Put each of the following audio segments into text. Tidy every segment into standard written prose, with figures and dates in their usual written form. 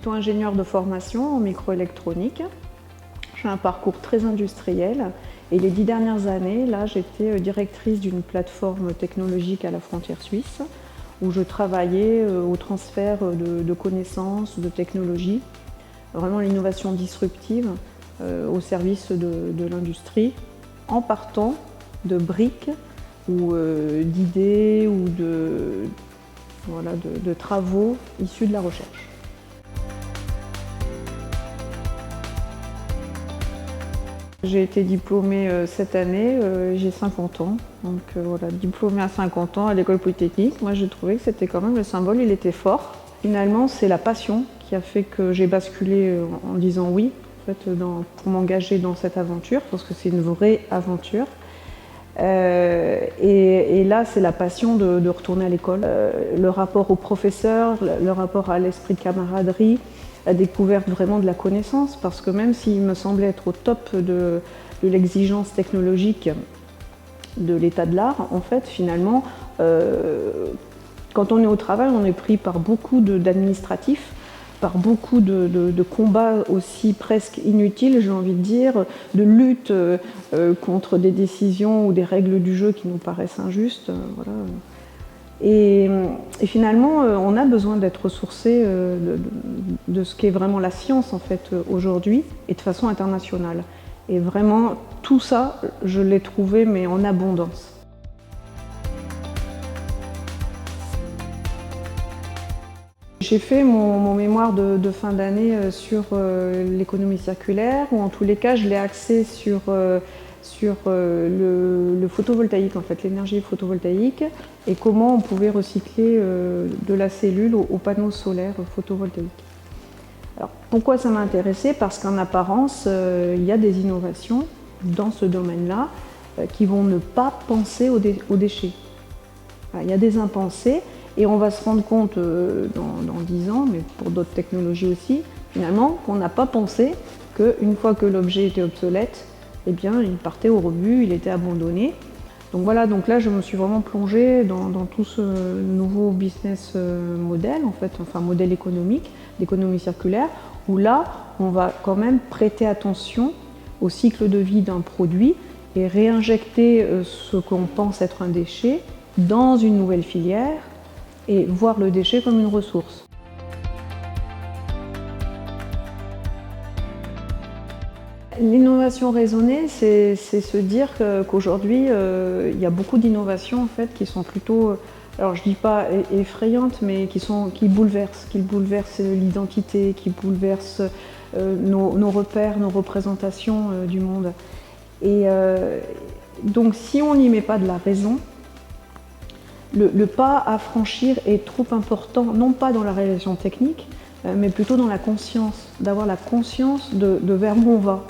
plutôt ingénieure de formation en microélectronique. J'ai un parcours très industriel et les 10 dernières années, là, j'étais directrice d'une plateforme technologique à la frontière suisse où je travaillais au transfert de connaissances, de technologies, vraiment l'innovation disruptive au service de l'industrie, en partant de briques ou d'idées ou de travaux issus de la recherche. J'ai été diplômée cette année, j'ai 50 ans, donc voilà, diplômée à 50 ans à l'école polytechnique. Moi j'ai trouvé que c'était quand même le symbole, il était fort. Finalement c'est la passion qui a fait que j'ai basculé en disant oui en fait, pour m'engager dans cette aventure, parce que c'est une vraie aventure. Et là c'est la passion de retourner à l'école. Le rapport au professeur, le rapport à l'esprit de camaraderie, la découverte vraiment de la connaissance, parce que même s'il me semblait être au top de l'exigence technologique de l'état de l'art, en fait, finalement, quand on est au travail, on est pris par beaucoup d'administratifs, par beaucoup de combats aussi presque inutiles, j'ai envie de dire, de lutte contre des décisions ou des règles du jeu qui nous paraissent injustes. Voilà. Et finalement, on a besoin d'être ressourcé de ce qu'est vraiment la science en fait aujourd'hui et de façon internationale. Et vraiment, tout ça, je l'ai trouvé mais en abondance. J'ai fait mon mémoire de fin d'année sur l'économie circulaire, ou en tous les cas, je l'ai axé sur le photovoltaïque, en fait, l'énergie photovoltaïque, et comment on pouvait recycler de la cellule aux panneaux solaires photovoltaïques. Alors, pourquoi ça m'a intéressée? Parce qu'en apparence, il y a des innovations dans ce domaine-là qui vont ne pas penser aux déchets. Voilà, il y a des impensés, et on va se rendre compte dans 10 ans, mais pour d'autres technologies aussi, finalement, qu'on n'a pas pensé qu'une fois que l'objet était obsolète, eh bien, il partait au rebut, il était abandonné. Donc voilà, donc là, je me suis vraiment plongée dans tout ce nouveau business model, en fait, enfin modèle économique, d'économie circulaire, où là, on va quand même prêter attention au cycle de vie d'un produit et réinjecter ce qu'on pense être un déchet dans une nouvelle filière et voir le déchet comme une ressource. L'innovation raisonnée, c'est se dire qu'aujourd'hui, il y a beaucoup d'innovations en fait, qui sont plutôt, alors je ne dis pas effrayantes, mais qui bouleversent l'identité, qui bouleversent nos repères, nos représentations du monde. Et donc si on n'y met pas de la raison, le pas à franchir est trop important, non pas dans la réalisation technique, mais plutôt dans la conscience, d'avoir la conscience de vers où on va.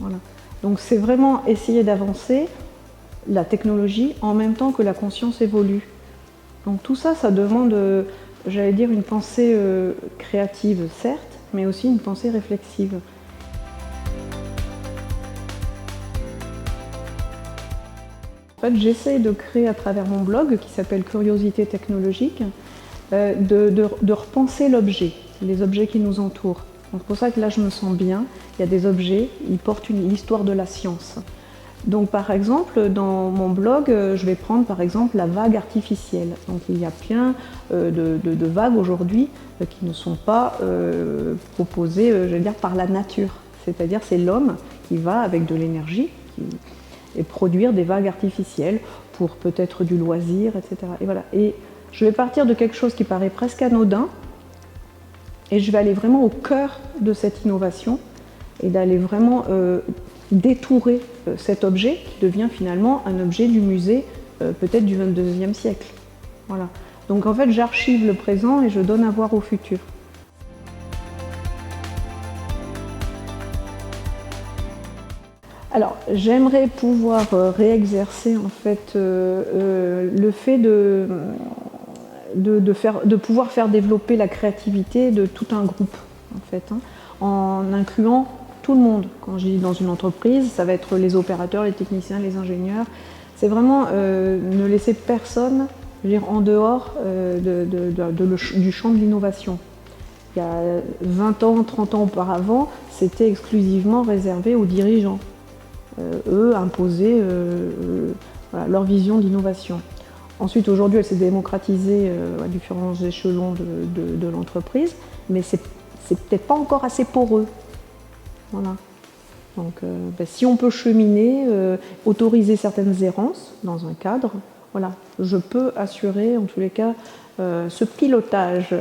Voilà. Donc c'est vraiment essayer d'avancer la technologie en même temps que la conscience évolue. Donc tout ça, ça demande, j'allais dire, une pensée créative, certes, mais aussi une pensée réflexive. En fait, j'essaie de créer à travers mon blog, qui s'appelle Curiosité technologique, de repenser l'objet, les objets qui nous entourent. Donc c'est pour ça que là je me sens bien, il y a des objets, ils portent l'histoire de la science. Donc par exemple, dans mon blog, je vais prendre par exemple la vague artificielle. Donc il y a plein de vagues aujourd'hui qui ne sont pas proposées, je veux dire, par la nature. C'est-à-dire c'est l'homme qui va avec de l'énergie et produire des vagues artificielles pour peut-être du loisir, etc. Et voilà. Et je vais partir de quelque chose qui paraît presque anodin, et je vais aller vraiment au cœur de cette innovation et d'aller vraiment détourer cet objet qui devient finalement un objet du musée peut-être du 22e siècle. Voilà. Donc en fait, j'archive le présent et je donne à voir au futur. Alors, j'aimerais pouvoir réexercer en fait le fait de pouvoir faire développer la créativité de tout un groupe, en fait, hein, en incluant tout le monde. Quand je dis dans une entreprise, ça va être les opérateurs, les techniciens, les ingénieurs. C'est vraiment ne laisser personne, je veux dire, en dehors du champ de l'innovation. Il y a 20 ans, 30 ans auparavant, c'était exclusivement réservé aux dirigeants. Eux imposaient voilà, leur vision d'innovation. Ensuite, aujourd'hui, elle s'est démocratisée à différents échelons de l'entreprise, mais c'est peut-être pas encore assez pour eux. Voilà. Donc, si on peut cheminer, autoriser certaines errances dans un cadre, voilà, je peux assurer en tous les cas ce pilotage.